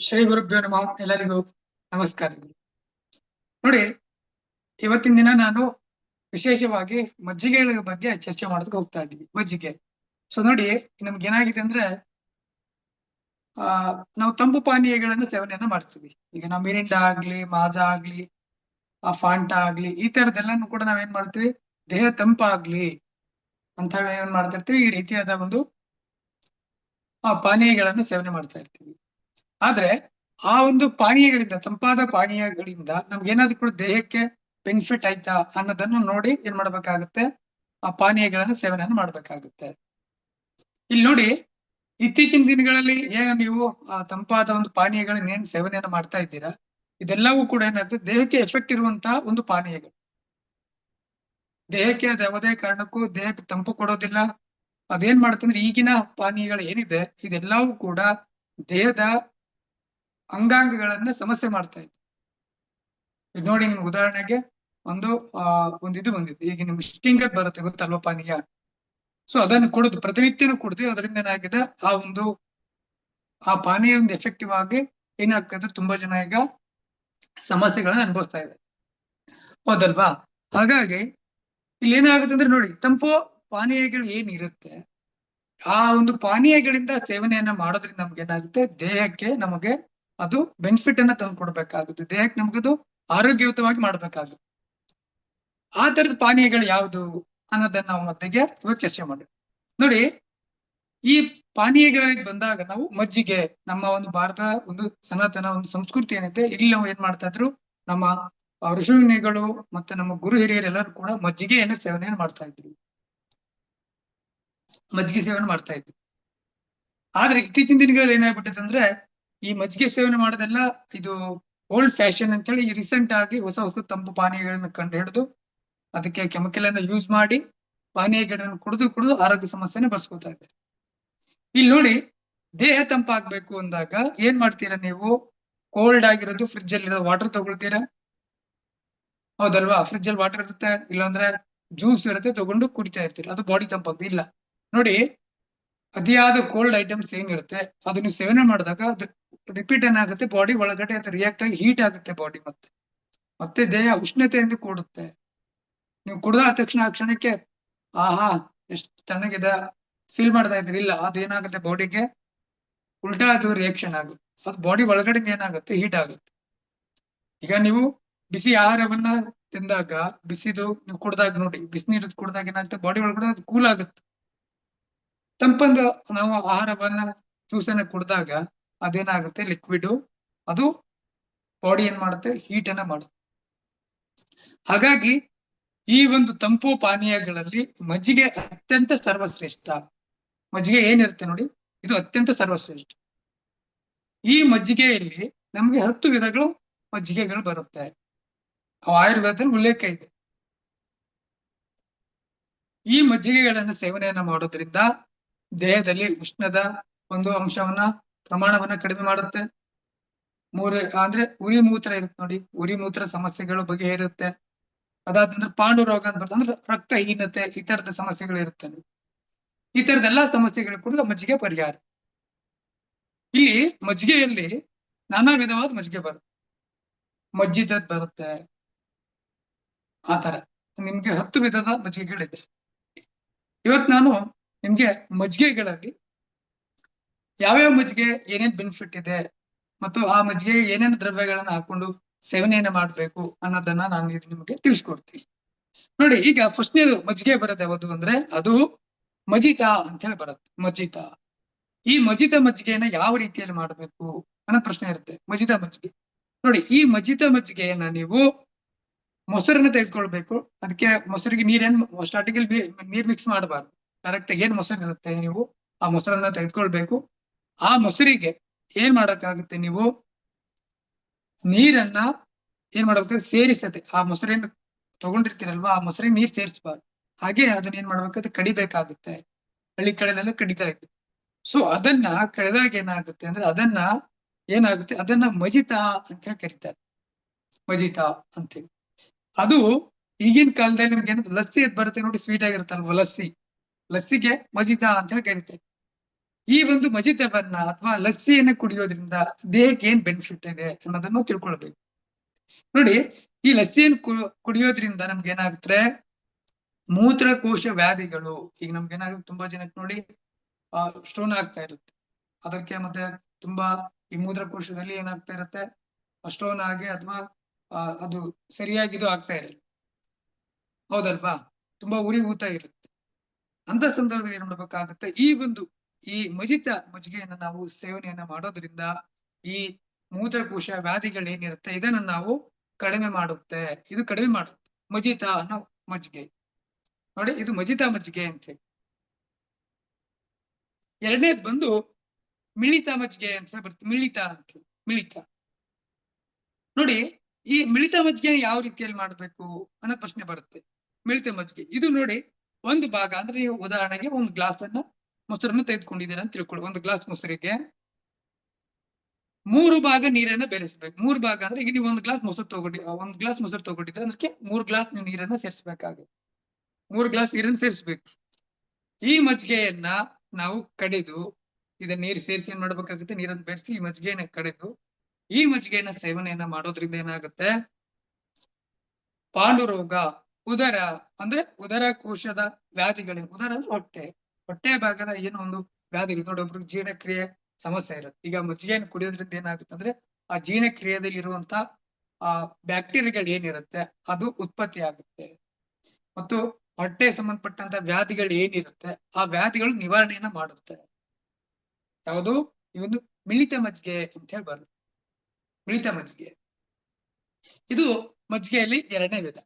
ಶ್ರೀ ಗುರುಭ್ಯೋ ನಮಃ. ಎಲ್ಲರಿಗೂ ನಮಸ್ಕಾರಗಳು. ನೋಡಿ, ಇವತ್ತಿನ ದಿನ ನಾನು ವಿಶೇಷವಾಗಿ ಮಜ್ಜಿಗೆಗಳ ಬಗ್ಗೆ ಚರ್ಚೆ ಮಾಡೋದಕ್ಕೆ ಹೋಗ್ತಾ ಇದ್ದೀವಿ. ಮಜ್ಜಿಗೆ. ಸೊ ನೋಡಿ, ನಮ್ಗೆ ಏನಾಗಿದೆ ಅಂದ್ರೆ ಆ ನಾವು ತಂಪು ಪಾನೀಯಗಳನ್ನ ಸೇವನೆಯನ್ನ ಮಾಡ್ತೀವಿ. ಈಗ ನಾವು ಮಿರಿಂಡಾ ಆಗ್ಲಿ, ಮಾಜಾ ಆಗ್ಲಿ, ಫಾಂಟಾ ಆಗ್ಲಿ, ಈ ತರದೆಲ್ಲಾನು ಕೂಡ ನಾವೇನ್ ಮಾಡ್ತೀವಿ, ದೇಹ ತಂಪಾಗ್ಲಿ ಅಂತ ಹೇಳಿ ಏನ್ ಮಾಡ್ತಾ ಇರ್ತೀವಿ, ಈ ರೀತಿಯಾದ ಒಂದು ಪಾನೀಯಗಳನ್ನ ಸೇವನೆ ಮಾಡ್ತಾ ಇರ್ತೀವಿ. ಆದ್ರೆ ಆ ಒಂದು ಪಾನೀಯಗಳಿಂದ, ತಂಪಾದ ಪಾನೀಯಗಳಿಂದ ನಮ್ಗೆ ಏನಾದ್ರು ಕೂಡ ದೇಹಕ್ಕೆ ಬೆನಿಫಿಟ್ ಆಯ್ತಾ ಅನ್ನೋದನ್ನು ನೋಡಿ ಏನ್ ಮಾಡ್ಬೇಕಾಗುತ್ತೆ, ಆ ಪಾನೀಯಗಳನ್ನ ಸೇವನೆಯನ್ನು ಮಾಡ್ಬೇಕಾಗುತ್ತೆ. ಇಲ್ಲಿ ನೋಡಿ, ಇತ್ತೀಚಿನ ದಿನಗಳಲ್ಲಿ ಏನು ನೀವು ತಂಪಾದ ಒಂದು ಪಾನೀಯಗಳನ್ನ ಏನ್ ಸೇವನೆಯನ್ನ ಮಾಡ್ತಾ ಇದ್ದೀರಾ, ಇದೆಲ್ಲವೂ ಕೂಡ ಏನಾಗುತ್ತೆ, ದೇಹಕ್ಕೆ ಎಫೆಕ್ಟ್ ಇರುವಂತಹ ಒಂದು ಪಾನೀಯಗಳು. ದೇಹಕ್ಕೆ ಅದು ಯಾವುದೇ ಕಾರಣಕ್ಕೂ ದೇಹಕ್ಕೆ ತಂಪು ಕೊಡೋದಿಲ್ಲ. ಅದೇನ್ ಮಾಡುತ್ತಂದ್ರೆ, ಈಗಿನ ಪಾನೀಯಗಳು ಏನಿದೆ ಇದೆಲ್ಲವೂ ಕೂಡ ದೇಹದ ಅಂಗಾಂಗಗಳನ್ನ ಸಮಸ್ಯೆ ಮಾಡ್ತಾ ಇದೆ. ಈಗ ನೋಡಿ, ನಿಮ್ಗೆ ಉದಾಹರಣೆಗೆ ಒಂದು ಇದು ಬಂದಿದೆ. ಈಗ ನಿಮ್ಗೆ ಸ್ಟಿಂಗರ್ ಬರುತ್ತೆ, ಗೊತ್ತಲ್ವ ಪಾನೀಯ. ಸೊ ಅದನ್ನು ಕುಡಿದು ಪ್ರತಿನಿತ್ಯನೂ ಕುಡಿದು ಅದರಿಂದ ಏನಾಗಿದೆ, ಆ ಪಾನೀಯ ಒಂದು ಎಫೆಕ್ಟಿವ್ ಆಗಿ ಏನಾಗ್ತದೆ, ತುಂಬಾ ಜನ ಈಗ ಸಮಸ್ಯೆಗಳನ್ನ ಅನುಭವಿಸ್ತಾ ಇದೆ, ಹೌದಲ್ವಾ? ಹಾಗಾಗಿ ಇಲ್ಲಿ ಏನಾಗುತ್ತೆ ಅಂದ್ರೆ ನೋಡಿ, ತಂಪು ಪಾನೀಯಗಳು ಏನಿರುತ್ತೆ, ಆ ಒಂದು ಪಾನೀಯಗಳಿಂದ ಸೇವನೆಯನ್ನ ಮಾಡೋದ್ರಿಂದ ನಮ್ಗೆ ಏನಾಗುತ್ತೆ, ದೇಹಕ್ಕೆ ನಮಗೆ ಅದು ಬೆನಿಫಿಟ್ ಅನ್ನ ತಂದು ಕೊಡ್ಬೇಕಾಗುತ್ತೆ. ದೇಹಕ್ಕೆ ನಮ್ಗದು ಆರೋಗ್ಯಯುತವಾಗಿ ಮಾಡ್ಬೇಕಾಗುತ್ತೆ. ಆ ತರದ ಪಾನೀಯಗಳು ಯಾವುದು ಅನ್ನೋದನ್ನ ನಾವು ಮತ್ತಿಗೆ ಇವತ್ತು ಚರ್ಚೆ ಮಾಡಿ. ನೋಡಿ, ಈ ಪಾನೀಯಗಳಿಗೆ ಬಂದಾಗ ನಾವು ಮಜ್ಜಿಗೆ, ನಮ್ಮ ಒಂದು ಭಾರತ ಒಂದು ಸನಾತನ ಒಂದು ಸಂಸ್ಕೃತಿ ಏನಿದೆ, ಇಲ್ಲಿ ನಾವು ಏನ್ ಮಾಡ್ತಾ ಇದ್ರು, ನಮ್ಮ ಋಷಿಮುನಿಗಳು ಮತ್ತೆ ನಮ್ಮ ಗುರು ಹಿರಿಯರೆಲ್ಲರೂ ಕೂಡ ಮಜ್ಜಿಗೆಯನ್ನು ಸೇವನೆಯನ್ನು ಮಾಡ್ತಾ ಇದ್ರು, ಮಜ್ಜಿಗೆ ಸೇವನೆ ಮಾಡ್ತಾ ಇದ್ರು. ಆದ್ರೆ ಇತ್ತೀಚಿನ ದಿನಗಳಲ್ಲಿ ಏನಾಗ್ಬಿಟ್ಟಿದೆ ಅಂದ್ರೆ, ಈ ಮಜ್ಜಿಗೆ ಸೇವನೆ ಮಾಡೋದೆಲ್ಲ ಇದು ಓಲ್ಡ್ ಫ್ಯಾಷನ್ ಅಂತ ಹೇಳಿ ರೀಸೆಂಟ್ ಆಗಿ ಹೊಸ ಹೊಸ ತಂಪು ಪಾನೀಯಗಳನ್ನ ಕಂಡು ಹಿಡಿದು ಅದಕ್ಕೆ ಕೆಮಿಕಲ್ ಅನ್ನ ಯೂಸ್ ಮಾಡಿ ಪಾನೀಯಗಳನ್ನು ಕುಡಿದು ಆರೋಗ್ಯ ಸಮಸ್ಯೆನ ಬರ್ಸ್ಕೊತಾ ಇದೆ. ಇಲ್ಲಿ ನೋಡಿ, ದೇಹ ತಂಪಾಗ್ಬೇಕು ಅಂದಾಗ ಏನ್ ಮಾಡ್ತೀರಾ ನೀವು, ಕೋಲ್ಡ್ ಆಗಿರೋದು ಫ್ರಿಡ್ಜ್ ಅಲ್ಲಿ ವಾಟರ್ ತಗೊಳ್ತೀರಾ, ಹೌದಲ್ವಾ? ಫ್ರಿಡ್ಜ್ ಅಲ್ಲಿ ವಾಟರ್ ಇರುತ್ತೆ, ಇಲ್ಲಾಂದ್ರೆ ಜ್ಯೂಸ್ ಇರುತ್ತೆ, ತಗೊಂಡು ಕುಡಿತಾ ಇರ್ತೀರಾ, ಅದು ಬಾಡಿ ತಂಪಾಗ್ತದೆ. ಇಲ್ಲ ನೋಡಿ, ಅತಿಯಾದ ಕೋಲ್ಡ್ ಐಟಮ್ಸ್ ಏನಿರುತ್ತೆ ಅದು ನೀವು ಸೇವನೆ ಮಾಡಿದಾಗ ಅದು ರಿಪೀಟ್ ಏನಾಗುತ್ತೆ, ಬಾಡಿ ಒಳಗಡೆ ಅದು ರಿಯಾಕ್ಟ್ ಆಗಿ ಹೀಟ್ ಆಗುತ್ತೆ ಬಾಡಿ, ಮತ್ತೆ ದೇಹ ಉಷ್ಣತೆಯಿಂದ ಕೂಡುತ್ತೆ. ನೀವು ಕುಡ್ದ ತಕ್ಷಣ ಆ ಕ್ಷಣಕ್ಕೆ ಆಹಾ ಎಷ್ಟು ತಣ್ಣಗಿದೆ ಫೀಲ್ ಮಾಡ್ತಾ ಇದ್ರಿ, ಇಲ್ಲ, ಅದೇನಾಗುತ್ತೆ ಬಾಡಿಗೆ ಉಲ್ಟಾ ಅದು ರಿಯಾಕ್ಷನ್ ಆಗುತ್ತೆ, ಅದು ಬಾಡಿ ಒಳಗಡೆ ಏನಾಗುತ್ತೆ, ಹೀಟ್ ಆಗುತ್ತೆ. ಈಗ ನೀವು ಬಿಸಿ ಆಹಾರವನ್ನ ತಿಂದಾಗ, ಬಿಸಿದು ನೀವು ಕುಡ್ದಾಗ ನೋಡಿ, ಬಿಸಿನೀರು ಕುಡ್ದಾಗ ಏನಾಗುತ್ತೆ, ಬಾಡಿ ಒಳಗಡೆ ಅದು ಕೂಲ್ ಆಗುತ್ತೆ. ತಂಪಂದು ನಾವು ಆಹಾರವನ್ನ ಜ್ಯೂಸನ್ನ ಕುಡ್ದಾಗ ಅದೇನಾಗುತ್ತೆ, ಲಿಕ್ವಿಡ್, ಅದು ಬಾಡಿ ಏನ್ ಮಾಡುತ್ತೆ, ಹೀಟ್ ಅನ್ನ ಮಾಡುತ್ತೆ. ಹಾಗಾಗಿ ಈ ಒಂದು ತಂಪು ಪಾನೀಯಗಳಲ್ಲಿ ಮಜ್ಜಿಗೆ ಅತ್ಯಂತ ಸರ್ವಶ್ರೇಷ್ಠ. ಮಜ್ಜಿಗೆ ಏನಿರುತ್ತೆ ನೋಡಿ, ಇದು ಅತ್ಯಂತ ಸರ್ವಶ್ರೇಷ್ಠ. ಈ ಮಜ್ಜಿಗೆಯಲ್ಲಿ ನಮ್ಗೆ 10 ವಿಧಗಳು ಮಜ್ಜಿಗೆಗಳು ಬರುತ್ತೆ, ಆಯುರ್ವೇದದಲ್ಲಿ ಉಲ್ಲೇಖ ಇದೆ. ಈ ಮಜ್ಜಿಗೆಗಳನ್ನ ಸೇವನೆಯನ್ನ ಮಾಡೋದ್ರಿಂದ ದೇಹದಲ್ಲಿ ಉಷ್ಣದ ಒಂದು ಅಂಶವನ್ನ, ಪ್ರಮಾಣವನ್ನ ಕಡಿಮೆ ಮಾಡುತ್ತೆ. ಅಂದ್ರೆ ಉರಿ ಮೂತ್ರ ಇರುತ್ತೆ ನೋಡಿ, ಉರಿ ಮೂತ್ರ ಸಮಸ್ಯೆಗಳು ಬಗೆಹರುತ್ತೆ. ಅದಾದ ನಂತರ ಪಾಂಡು ರೋಗ ಅಂತ ಬರ್ತದೆ, ಅಂದ್ರೆ ರಕ್ತಹೀನತೆ, ಈ ತರದ ಸಮಸ್ಯೆಗಳು ಇರುತ್ತೆ. ಈ ತರದ ಎಲ್ಲಾ ಸಮಸ್ಯೆಗಳು ಕೂಡ ಮಜ್ಜಿಗೆ ಪರಿಹಾರ. ಇಲ್ಲಿ ಮಜ್ಜಿಗೆಯಲ್ಲಿ ನಾನಾ ವಿಧವಾದ ಮಜ್ಜಿಗೆ ಬರುತ್ತೆ, ಮಜ್ಜಿದದ್ ಬರುತ್ತೆ, ಆತರ ನಿಮ್ಗೆ 10 ವಿಧದ ಮಜ್ಜಿಗೆಗಳಿದೆ. ಇವತ್ತು ನಾನು ನಿಮ್ಗೆ ಮಜ್ಜಿಗೆಗಳಲ್ಲಿ ಯಾವ್ಯಾವ ಮಜ್ಜಿಗೆ ಏನೇನ್ ಬೆನಿಫಿಟ್ ಇದೆ ಮತ್ತು ಆ ಮಜ್ಜಿಗೆ ಏನೇನು ದ್ರವ್ಯಗಳನ್ನ ಹಾಕೊಂಡು ಸೇವನೆಯನ್ನ ಮಾಡ್ಬೇಕು ಅನ್ನೋದನ್ನ ನಾನು ಇದು ನಿಮಗೆ ತಿಳಿಸ್ಕೊಡ್ತೀನಿ. ನೋಡಿ, ಈಗ ಫಸ್ಟ್ನೇದು ಮಜ್ಜಿಗೆ ಬರುತ್ತೆ ಯಾವುದು ಅಂದ್ರೆ, ಅದು ಮಜಿತಾ ಅಂತ ಹೇಳಿ ಬರುತ್ತೆ. ಮಜಿತಾ, ಈ ಮಜಿತ ಮಜ್ಜಿಗೆಯನ್ನ ಯಾವ ರೀತಿಯಲ್ಲಿ ಮಾಡಬೇಕು ಅನ್ನೋ ಪ್ರಶ್ನೆ ಇರುತ್ತೆ. ಮಜಿತ ಮಜ್ಜಿಗೆ ನೋಡಿ, ಈ ಮಜಿತ ಮಜ್ಜಿಗೆಯನ್ನ ನೀವು ಮೊಸರನ್ನ ತೆಗೆದುಕೊಳ್ಬೇಕು. ಅದಕ್ಕೆ ಮೊಸರಿಗೆ ಸ್ಟಾರ್ಟಿಂಗ್ ಅಲ್ಲಿ ನೀರ್ ಮಿಕ್ಸ್ ಮಾಡಬಾರ್ದು. ಕರೆಕ್ಟ್ ಏನ್ ಮೊಸರು ಇರುತ್ತೆ, ನೀವು ಆ ಮೊಸರನ್ನ ತೆಗೆದುಕೊಳ್ಬೇಕು. ಆ ಮೊಸರಿಗೆ ಏನ್ ಮಾಡಕ್ಕಾಗುತ್ತೆ, ನೀವು ನೀರನ್ನ ಏನ್ ಮಾಡ್ಬೇಕು, ಸೇರಿಸತ್ತೆ. ಆ ಮೊಸರಿನ ತಗೊಂಡಿರ್ತೀರಲ್ವಾ, ಆ ಮೊಸರಿಗೆ ನೀರ್ ಸೇರಿಸಬಾರ್ದು. ಹಾಗೆ ಅದನ್ನ ಏನ್ ಮಾಡ್ಬೇಕಾದ್ರೆ ಕಡಿಬೇಕಾಗುತ್ತೆ. ಹಳ್ಳಿ ಕಡೆಲೆಲ್ಲ ಕಡಿತಾ ಇತ್ತು. ಸೊ ಅದನ್ನ ಕಡಿದಾಗ ಏನಾಗುತ್ತೆ ಅಂದ್ರೆ, ಅದನ್ನ ಮಜಿತಾ ಅಂತ ಹೇಳಿ ಕರೀತಾರೆ, ಮಜಿತಾ ಅಂತೇಳಿ. ಅದು ಈಗಿನ ಕಾಲದಲ್ಲಿ ನಿಮ್ಗೆ ಏನಂತ ಲಸ್ಸಿ ಅದ್ ಬರುತ್ತೆ ನೋಡಿ, ಸ್ವೀಟ್ ಆಗಿರುತ್ತಲ್ವ ಲಸ್ಸಿಗೆ ಮಜಿತಾ ಅಂತ ಹೇಳಿ ಕರೀತಾರೆ. ಈ ಒಂದು ಮಜಿತವನ್ನ ಅಥವಾ ಲಸ್ಸಿಯನ್ನ ಕುಡಿಯೋದ್ರಿಂದ ದೇಹಕ್ಕೆ ಏನ್ ಬೆನಿಫಿಟ್ ಇದೆ ಅನ್ನೋದನ್ನು ತಿಳ್ಕೊಳ್ಬೇಕು. ನೋಡಿ, ಈ ಲಸ್ಸಿಯನ್ನು ಕುಡಿಯೋದ್ರಿಂದ ನಮ್ಗೆ ಏನಾಗುತ್ತೆ, ಮೂತ್ರಕೋಶ ವ್ಯಾಧಿಗಳು, ಈಗ ನಮ್ಗೆ ಏನಾಗುತ್ತೆ, ತುಂಬಾ ಜನಕ್ಕೆ ನೋಡಿ ಸ್ಟೋನ್ ಆಗ್ತಾ ಇರುತ್ತೆ. ಅದಕ್ಕೆ ಮತ್ತೆ ತುಂಬಾ ಈ ಮೂತ್ರಕೋಶದಲ್ಲಿ ಏನಾಗ್ತಾ ಇರುತ್ತೆ, ಸ್ಟೋನ್ ಆಗಿ ಅಥವಾ ಅದು ಸರಿಯಾಗಿ ಇದು ಆಗ್ತಾ ಇರಲ್ಲ, ಹೌದಲ್ವಾ? ತುಂಬಾ ಉರಿ ಊತ ಇರುತ್ತೆ. ಅಂತ ಸಂದರ್ಭದಲ್ಲಿ ಏನ್ ಮಾಡ್ಬೇಕಾಗುತ್ತೆ, ಈ ಮಜಿತ ಮಜ್ಜಿಗೆಯನ್ನ ನಾವು ಸೇವನೆಯನ್ನ ಮಾಡೋದ್ರಿಂದ ಈ ಮೂತ್ರಕೋಶ ವ್ಯಾಧಿಗಳೇನಿರುತ್ತೆ ಇದನ್ನ ನಾವು ಕಡಿಮೆ ಮಾಡುತ್ತೆ. ಇದು ಕಡಿಮೆ ಮಾಡುತ್ತೆ ಮಜಿತ ಅನ್ನೋ ಮಜ್ಜಿಗೆ. ನೋಡಿ, ಇದು ಮಜಿತ ಮಜ್ಜಿಗೆ ಅಂತ ಹೇಳಿ. ಎರಡನೇದ್ ಬಂದು ಮಿಳಿತ ಮಜ್ಜಿಗೆ ಅಂತ ಹೇಳಿ ಬರುತ್ತೆ. ಮಿಳಿತ ಅಂತ ಹೇಳಿ, ಮಿಳಿತ. ನೋಡಿ, ಈ ಮಿಳಿತ ಮಜ್ಜಿಗೆ ಯಾವ ರೀತಿಯಲ್ಲಿ ಮಾಡ್ಬೇಕು ಅನ್ನೋ ಪ್ರಶ್ನೆ ಬರುತ್ತೆ. ಮಿಳಿತ ಮಜ್ಜಿಗೆ ಇದು ನೋಡಿ, ಒಂದು ಭಾಗ ಅಂದ್ರೆ ನೀವು ಉದಾಹರಣೆಗೆ ಒಂದು ಗ್ಲಾಸ್ ಅನ್ನ ಮೊಸರನ್ನು ತೆಗೆದುಕೊಂಡಿದ್ದೀರಾ ಅಂತ ತಿಳ್ಕೊಳ್ಳಿ. ಒಂದು ಗ್ಲಾಸ್ ಮೊಸರಿಗೆ 3 ಭಾಗ ನೀರನ್ನ ಬೆರೆಸ್ಬೇಕು. 3 ಭಾಗ ಅಂದ್ರೆ ಈಗ ನೀವು ಒಂದು ಗ್ಲಾಸ್ ಮೊಸರು ತಗೊಂಡಿದ್ರೆ ಅದಕ್ಕೆ 3 ಗ್ಲಾಸ್ ನೀವು ನೀರನ್ನ ಸೇರಿಸಬೇಕಾಗುತ್ತೆ. 3 ಗ್ಲಾಸ್ ನೀರನ್ನು ಸೇರಿಸಬೇಕು. ಈ ಮಜ್ಜಿಗೆಯನ್ನ ನಾವು ಕಡೆದು, ಇದನ್ನ ನೀರು ಸೇರಿಸಿ ಏನ್ ಮಾಡ್ಬೇಕಾಗುತ್ತೆ, ನೀರನ್ನು ಬೆರೆಸಿ ಈ ಮಜ್ಜಿಗೆಯನ್ನ ಕಡೆದು ಈ ಮಜ್ಜಿಗೆಯನ್ನ ಸೇವನೆಯನ್ನ ಮಾಡೋದ್ರಿಂದ ಏನಾಗುತ್ತೆ, ಪಾಂಡುರೋಗ, ಉದರ ಅಂದ್ರೆ ಉದರ ಕೋಶದ ವ್ಯಾಧಿಗಳು, ಉದರ ಅಂದ್ರೆ ಹೊಟ್ಟೆ ಭಾಗದ ಏನೋ ಒಂದು ವ್ಯಾಧಿಗಳು. ನೋಡಿ, ಒಬ್ರಿಗೆ ಜೀರ್ಣಕ್ರಿಯೆ ಸಮಸ್ಯೆ ಇರುತ್ತೆ. ಈಗ ಮಜ್ಜಿಗೆಯನ್ನು ಕುಡಿಯೋದ್ರಿಂದ ಏನಾಗುತ್ತೆ ಅಂದ್ರೆ ಆ ಜೀರ್ಣಕ್ರಿಯೆಯಲ್ಲಿ ಇರುವಂತ ಬ್ಯಾಕ್ಟೀರಿಯಾಗಳು ಏನಿರುತ್ತೆ ಅದು ಉತ್ಪತ್ತಿ ಆಗುತ್ತೆ. ಮತ್ತು ಹೊಟ್ಟೆ ಸಂಬಂಧಪಟ್ಟಂತ ವ್ಯಾಧಿಗಳು ಏನಿರುತ್ತೆ ಆ ವ್ಯಾಧಿಗಳು ನಿವಾರಣೆಯನ್ನ ಮಾಡುತ್ತೆ. ಯಾವುದು? ಈ ಒಂದು ಮಿಳಿತ ಮಜ್ಜಿಗೆ ಅಂತ ಹೇಳಿ ಬರುತ್ತೆ. ಮಿಳಿತ ಮಜ್ಜಿಗೆ ಇದು ಮಜ್ಜಿಗೆಯಲ್ಲಿ 2ನೇ ವಿಧ.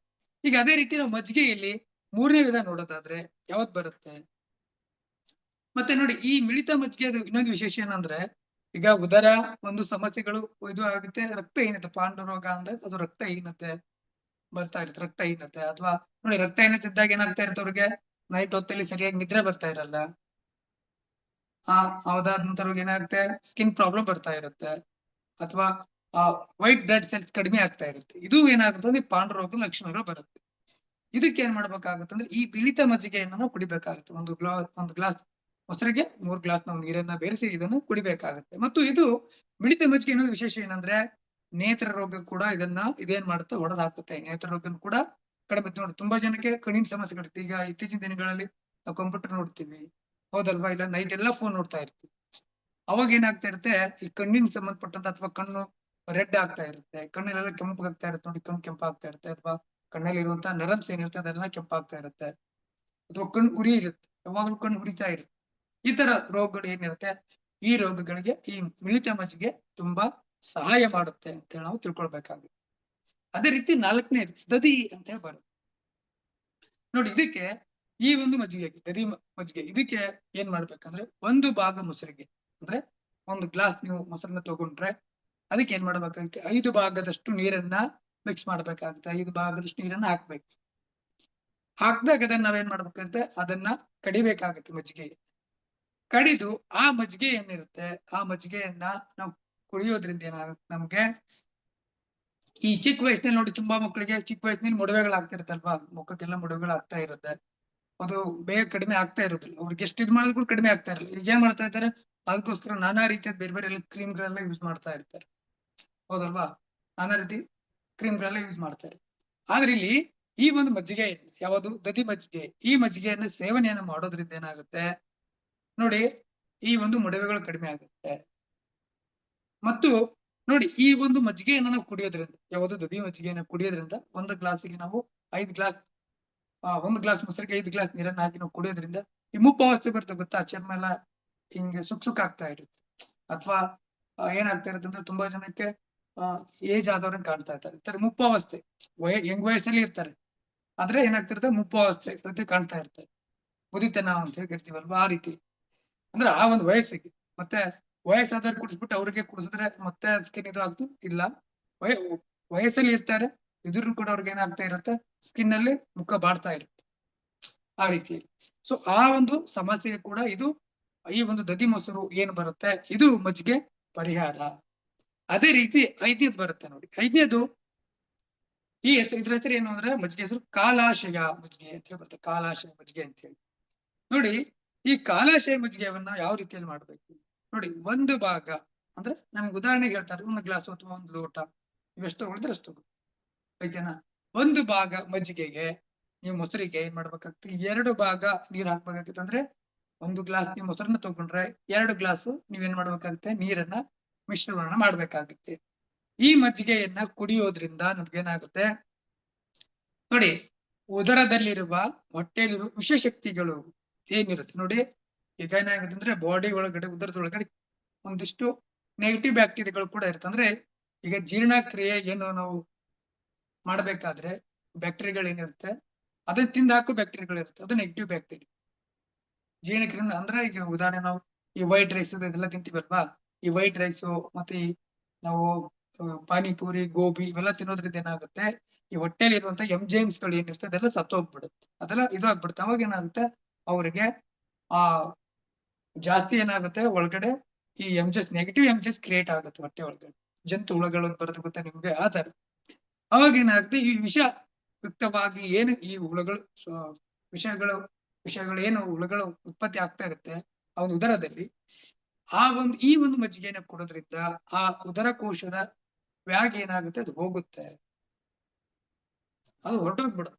ಈಗ ಅದೇ ರೀತಿ ನಾವು ಮಜ್ಜಿಗೆಯಲ್ಲಿ 3ನೇ ವಿಧ ನೋಡೋದಾದ್ರೆ ಯಾವ್ದು ಬರುತ್ತೆ? ಮತ್ತೆ ನೋಡಿ, ಈ ಮಿಳಿತ ಮಜ್ಜಿಗೆ ಇನ್ನೊಂದು ವಿಶೇಷ ಏನಂದ್ರೆ, ಈಗ ಉದರ ಒಂದು ಸಮಸ್ಯೆಗಳು ಇದು ಆಗುತ್ತೆ, ರಕ್ತಹೀನತೆ, ಪಾಂಡುರೋಗ ಅಂದ್ರೆ ಅದು ರಕ್ತಹೀನತೆ ಬರ್ತಾ ಇರುತ್ತೆ. ರಕ್ತಹೀನತೆ ಅಥವಾ ನೋಡಿ, ರಕ್ತಹೀನತೆ ಇದ್ದಾಗ ಏನಾಗ್ತಾ ಇರುತ್ತೆ, ಅವ್ರಿಗೆ ನೈಟ್ ಹೊತ್ತಲ್ಲಿ ಸರಿಯಾಗಿ ನಿದ್ರೆ ಬರ್ತಾ ಇರಲ್ಲ. ಅದಾದ ನಂತರ ಏನಾಗುತ್ತೆ, ಸ್ಕಿನ್ ಪ್ರಾಬ್ಲಮ್ ಬರ್ತಾ ಇರುತ್ತೆ, ಅಥವಾ ವೈಟ್ ಬ್ಲಡ್ ಸೆಲ್ಸ್ ಕಡಿಮೆ ಆಗ್ತಾ ಇರುತ್ತೆ. ಇದು ಏನಾಗುತ್ತೆ ಅಂದ್ರೆ ಪಾಂಡುರೋಗದ ಲಕ್ಷಣಗಳು ಬರುತ್ತೆ. ಇದಕ್ಕೆ ಏನ್ ಮಾಡ್ಬೇಕಾಗುತ್ತೆ ಅಂದ್ರೆ ಈ ಮಿಳಿತ ಮಜ್ಜಿಗೆಯನ್ನ ನಾವು ಕುಡಿಬೇಕಾಗುತ್ತೆ. ಒಂದು ಗ್ಲಾಸ್ ಮೊಸರಿಗೆ 3 ಗ್ಲಾಸ್ ನಾವು ನೀರನ್ನ ಬೆರೆಸಿ ಇದನ್ನು ಕುಡಿಬೇಕಾಗುತ್ತೆ. ಮತ್ತು ಇದು ಮಿಳಿತ ಮಜ್ಜಿಗೆ ಇನ್ನೊಂದು ವಿಶೇಷ ಏನಂದ್ರೆ, ನೇತ್ರ ರೋಗ ಕೂಡ ಇದೇನ್ ಮಾಡುತ್ತೆ, ಹೊಡೆದು ಹಾಕುತ್ತೆ. ನೇತ್ರ ರೋಗನ ಕೂಡ ಕಡಿಮೆ. ನೋಡಿ, ತುಂಬಾ ಜನಕ್ಕೆ ಕಣ್ಣಿನ ಸಮಸ್ಯೆಗಳಿರುತ್ತೆ. ಈಗ ಇತ್ತೀಚಿನ ದಿನಗಳಲ್ಲಿ ನಾವು ಕಂಪ್ಯೂಟರ್ ನೋಡ್ತೀವಿ, ಹೌದಲ್ವಾ? ಇಲ್ಲ ನೈಟ್ ಎಲ್ಲ ಫೋನ್ ನೋಡ್ತಾ ಇರ್ತೀವಿ. ಅವಾಗ ಏನಾಗ್ತಾ ಇರುತ್ತೆ, ಈ ಕಣ್ಣಿನ ಸಂಬಂಧಪಟ್ಟಂತ ಅಥವಾ ಕಣ್ಣು ರೆಡ್ ಆಗ್ತಾ ಇರುತ್ತೆ, ಕಣ್ಣಲ್ಲೆಲ್ಲ ಕೆಂಪಾಗ್ತಾ ಇರುತ್ತೆ. ನೋಡಿ, ಕಣ್ಣು ಕೆಂಪಾಗ್ತಾ ಇರುತ್ತೆ, ಅಥವಾ ಕಣ್ಣಲ್ಲಿ ಇರುವಂತಹ ನರಮ್ಸ್ ಏನಿರುತ್ತೆ ಅದೆಲ್ಲ ಕೆಂಪಾಗ್ತಾ ಇರುತ್ತೆ, ಅಥವಾ ಕಣ್ಣು ಉರಿ ಇರುತ್ತೆ, ಯಾವಾಗ್ಲೂ ಕಣ್ಣು ಉರಿತಾ ಇರುತ್ತೆ. ಈ ತರ ರೋಗಗಳು ಏನಿರುತ್ತೆ, ಈ ರೋಗಗಳಿಗೆ ಈ ಮಿಳಿತ ಮಜ್ಜಿಗೆ ತುಂಬಾ ಸಹಾಯ ಮಾಡುತ್ತೆ ಅಂತ ಹೇಳಿ ನಾವು ತಿಳ್ಕೊಳ್ಬೇಕಾಗುತ್ತೆ. ಅದೇ ರೀತಿ 4ನೇದು ದದಿ ಅಂತ ಹೇಳಿ ಬರುತ್ತೆ. ನೋಡಿ, ಇದಕ್ಕೆ ಈ ಒಂದು ಮಜ್ಜಿಗೆಗೆ, ದದಿ ಮಜ್ಜಿಗೆ, ಇದಕ್ಕೆ ಏನ್ ಮಾಡ್ಬೇಕಂದ್ರೆ, 1 ಭಾಗ ಮೊಸರಿಗೆ ಅಂದ್ರೆ 1 ಗ್ಲಾಸ್ ನೀವು ಮೊಸರನ್ನ ತಗೊಂಡ್ರೆ ಅದಕ್ಕೆ ಏನ್ ಮಾಡ್ಬೇಕಾಗುತ್ತೆ, 5 ಭಾಗದಷ್ಟು ನೀರನ್ನ ಮಿಕ್ಸ್ ಮಾಡ್ಬೇಕಾಗುತ್ತೆ. 5 ಭಾಗದಷ್ಟು ನೀರನ್ನ ಹಾಕ್ಬೇಕು. ಹಾಕ್ದಾಗ ಅದನ್ನ ನಾವೇನ್ ಮಾಡ್ಬೇಕಾಗುತ್ತೆ, ಅದನ್ನ ಕಡಿಬೇಕಾಗುತ್ತೆ. ಮಜ್ಜಿಗೆ ಕಡಿದು ಆ ಮಜ್ಜಿಗೆ ಏನಿರುತ್ತೆ ಆ ಮಜ್ಜಿಗೆಯನ್ನ ನಾವು ಕುಡಿಯೋದ್ರಿಂದ ಏನಾಗುತ್ತೆ, ನಮ್ಗೆ ಈ ಚಿಕ್ಕ ವಯಸ್ಸಿನಲ್ಲಿ ನೋಡಿ, ತುಂಬಾ ಮಕ್ಕಳಿಗೆ ಚಿಕ್ಕ ವಯಸ್ಸಿನಲ್ಲಿ ಮೊಡವೆಗಳಾಗ್ತಿರುತ್ತಲ್ವಾ, ಮುಖಕ್ಕೆಲ್ಲ ಮೊಡವೆಗಳಾಗ್ತಾ ಇರುತ್ತೆ. ಅದು ಬೇಗ ಕಡಿಮೆ ಆಗ್ತಾ ಇರೋದಿಲ್ಲ. ಅವ್ರಿಗೆ ಎಷ್ಟು ಇದ್ ಮಾಡಿದ್ರು ಕೂಡ ಕಡಿಮೆ ಆಗ್ತಾ ಇರಲ್ಲ. ಈಗ ಏನ್ ಮಾಡ್ತಾ ಇದ್ದಾರೆ, ಅದಕ್ಕೋಸ್ಕರ ನಾನಾ ರೀತಿಯ ಬೇರೆ ಬೇರೆ ಕ್ರೀಮ್ಗಳೆಲ್ಲ ಯೂಸ್ ಮಾಡ್ತಾ ಇರ್ತಾರೆ, ಹೌದಲ್ವಾ? ನಾನಾ ರೀತಿ ಕ್ರೀಮ್ಗಳೆಲ್ಲ ಯೂಸ್ ಮಾಡ್ತಾರೆ. ಆದ್ರೆ ಇಲ್ಲಿ ಈ ಒಂದು ಮಜ್ಜಿಗೆ ಯಾವುದು, ದದಿ ಮಜ್ಜಿಗೆ, ಈ ಮಜ್ಜಿಗೆಯನ್ನ ಸೇವನೆಯನ್ನ ಮಾಡೋದ್ರಿಂದ ಏನಾಗುತ್ತೆ ನೋಡಿ, ಈ ಒಂದು ಮೊಡವೆಗಳು ಕಡಿಮೆ ಆಗುತ್ತೆ. ಮತ್ತು ನೋಡಿ, ಈ ಒಂದು ಮಜ್ಜಿಗೆಯನ್ನ ನಾವು ಕುಡಿಯೋದ್ರಿಂದ, ಯಾವುದು ದದಿ ಮಜ್ಜಿಗೆಯನ್ನ ಕುಡಿಯೋದ್ರಿಂದ 1 ಗ್ಲಾಸಿಗೆ ನಾವು 5 ಗ್ಲಾಸ್ 1 ಗ್ಲಾಸ್ ಮೊಸರಿಗೆ 5 ಗ್ಲಾಸ್ ನೀರನ್ನ ಹಾಕಿ ನಾವು ಕುಡಿಯೋದ್ರಿಂದ ಈ ಮುಪ್ಪಾವಸ್ಥೆ ಬರ್ತದೆ ಗೊತ್ತಾ, ಚರ್ಮ ಎಲ್ಲ ಹಿಂಗೆ ಸುಕ್ ಆಗ್ತಾ ಇರುತ್ತೆ, ಅಥವಾ ಏನಾಗ್ತಾ ಇರುತ್ತೆ ಅಂದ್ರೆ ತುಂಬಾ ಜನಕ್ಕೆ ಏಜ್ ಆದವ್ರನ್ನ ಕಾಣ್ತಾ ಇರ್ತಾರೆ. ಮುಪ್ಪಾವಸ್ಥೆ, ಯಂಗ್ ವಯಸ್ಸಲ್ಲಿ ಇರ್ತಾರೆ, ಆದ್ರೆ ಏನಾಗ್ತಿರುತ್ತೆ, ಮುಪ್ಪಾವಸ್ಥೆ ರೀತಿ ಕಾಣ್ತಾ ಇರ್ತಾರೆ. ಮುದಿತನ ಅಂತ ಹೇಳಿ ಕರಿತೀವಲ್ವಾ, ಆ ರೀತಿ ಅಂದ್ರೆ ಆ ಒಂದು ವಯಸ್ಸಿಗೆ. ಮತ್ತೆ ವಯಸ್ಸಾದವ್ರು ಕುಡಿಸ್ಬಿಟ್ಟು ಅವ್ರಿಗೆ ಕುಡಿಸಿದ್ರೆ ಮತ್ತೆ ಸ್ಕಿನ್ ಇದು ಆಗ್ತು ಇಲ್ಲ, ವಯಸ್ಸಲ್ಲಿ ಇರ್ತಾರೆ, ಇದ್ರೂ ಕೂಡ ಅವ್ರಿಗೆ ಏನಾಗ್ತಾ ಇರುತ್ತೆ, ಸ್ಕಿನ್ ಅಲ್ಲಿ ಮುಖ ಬಾಡ್ತಾ ಇರುತ್ತೆ, ಆ ರೀತಿಯಲ್ಲಿ. ಸೊ ಆ ಒಂದು ಸಮಸ್ಯೆಗೆ ಕೂಡ ಇದು, ಈ ಒಂದು ದದಿ ಮೊಸರು ಏನ್ ಬರುತ್ತೆ, ಇದು ಮಜ್ಜಿಗೆ ಪರಿಹಾರ. ಅದೇ ರೀತಿ 5ನೇದು ಬರುತ್ತೆ ನೋಡಿ. 5ನೇದು ಈ ಹೆಸರು, ಇದ್ರ ಹೆಸರು ಏನು ಅಂದ್ರೆ, ಮಜ್ಜಿಗೆ ಹೆಸರು ಕಾಲಾಶಯ ಮಜ್ಜಿಗೆ ಅಂತ ಹೇಳಿ ಬರುತ್ತೆ. ಕಾಲಾಶಯ ಮಜ್ಜಿಗೆ ಅಂತ ಹೇಳಿ. ನೋಡಿ, ಈ ಕಾಲಾಶಯ ಮಜ್ಜಿಗೆಯನ್ನ ಯಾವ ರೀತಿಯಲ್ಲಿ ಮಾಡ್ಬೇಕು ನೋಡಿ. ಒಂದು ಭಾಗ ಅಂದ್ರೆ ನಮ್ಗೆ ಉದಾಹರಣೆಗೆ ಹೇಳ್ತಾರೆ, ಒಂದು ಗ್ಲಾಸ್ ಅಥವಾ ಒಂದು ಲೋಟ ಇವೆಷ್ಟು ತಗೊಳಿದ್ರೆ ಅಷ್ಟು ಆಯ್ತೇನಾ. ಒಂದು ಭಾಗ ಮಜ್ಜಿಗೆಗೆ ನೀವು ಮೊಸರಿಗೆ ಏನ್ ಮಾಡ್ಬೇಕಾಗ್ತದೆ, 2 ಭಾಗ ನೀರ್ ಹಾಕ್ಬೇಕಾಗತ್ತೆ. ಅಂದ್ರೆ ಒಂದು ಗ್ಲಾಸ್ ನೀವು ಮೊಸರನ್ನ ತಗೊಂಡ್ರೆ 2 ಗ್ಲಾಸ್ ನೀವೇನ್ ಮಾಡ್ಬೇಕಾಗುತ್ತೆ, ನೀರನ್ನ ಮಿಶ್ರಣ ಮಾಡ್ಬೇಕಾಗುತ್ತೆ. ಈ ಮಜ್ಜಿಗೆಯನ್ನ ಕುಡಿಯೋದ್ರಿಂದ ನಮ್ಗೇನಾಗುತ್ತೆ ನೋಡಿ, ಉದರದಲ್ಲಿರುವ ಹೊಟ್ಟೆಯಲ್ಲಿರುವ ವಿಷ ಶಕ್ತಿಗಳು ಏನಿರುತ್ತೆ ನೋಡಿ, ಈಗ ಏನಾಗುತ್ತೆ ಅಂದ್ರೆ ಬಾಡಿ ಒಳಗಡೆ ಉದರದೊಳಗಡೆ ಒಂದಿಷ್ಟು ನೆಗೆಟಿವ್ ಬ್ಯಾಕ್ಟೀರಿಯಾಗಳು ಕೂಡ ಇರುತ್ತೆ. ಅಂದ್ರೆ ಈಗ ಜೀರ್ಣಕ್ರಿಯೆ ಏನು ನಾವು ಮಾಡ್ಬೇಕಾದ್ರೆ ಬ್ಯಾಕ್ಟೀರಿಯಾಗಳು ಏನಿರುತ್ತೆ ಅದನ್ನ ತಿಂದು ಹಾಕೋ ಬ್ಯಾಕ್ಟೀರಿಯಾಗಳು ಇರುತ್ತೆ, ಅದು ನೆಗೆಟಿವ್ ಬ್ಯಾಕ್ಟೀರಿಯಾ ಜೀರ್ಣಕ್ರಿಯೆ. ಅಂದ್ರೆ ಈಗ ಉದಾಹರಣೆ ನಾವು ಈ ವೈಟ್ ರೈಸ್ ಇದೆಲ್ಲ ತಿಂತೀವಲ್ವಾ, ಈ ವೈಟ್ ರೈಸು ಮತ್ತೆ ನಾವು ಪಾನಿಪುರಿ ಗೋಬಿ ಇವೆಲ್ಲ ತಿನ್ನೋದ್ರಿಂದ ಏನಾಗುತ್ತೆ, ಈ ಹೊಟ್ಟೆಲಿ ಇರುವಂತ ಎಂಜೈಮ್ಸ್ ಗಳು ಏನಿರ್ತದೆ ಅದೆಲ್ಲ ಸತ್ತೋಗ್ಬಿಡುತ್ತೆ, ಅದೆಲ್ಲ ಇದು ಆಗ್ಬಿಡುತ್ತೆ. ಅವಾಗ ಏನಾಗುತ್ತೆ ಅವ್ರಿಗೆ ಆ ಜಾಸ್ತಿ ಏನಾಗುತ್ತೆ ಒಳಗಡೆ ಈ ಎಂಜಸ್ ನೆಗೆಟಿವ್ ಎಂಜಸ್ ಕ್ರಿಯೇಟ್ ಆಗುತ್ತೆ ಹೊಟ್ಟೆ ಒಳಗಡೆ, ಜಂತು ಹುಳಗಳು ಬರುತ್ತೆ ಗೊತ್ತಾ ನಿಮ್ಗೆ ಆ ತರ. ಅವಾಗ ಏನಾಗುತ್ತೆ ಈ ವಿಷ ಯುಕ್ತವಾಗಿ ಏನು ಈ ಹುಳುಗಳು ವಿಷಯಗಳು ಏನು ಹುಳುಗಳು ಉತ್ಪತ್ತಿ ಆಗ್ತಾ ಇರುತ್ತೆ ಆ ಒಂದು ಉದರದಲ್ಲಿ, ಈ ಒಂದು ಮಜ್ಜಿಗೆಯನ್ನು ಕೊಡೋದ್ರಿಂದ ಆ ಉದರ ಕೋಶದ ವ್ಯಾಗ್ ಏನಾಗುತ್ತೆ ಅದು ಹೋಗುತ್ತೆ, ಅದು ಹೊರಟೋಗ್ಬಿಡು.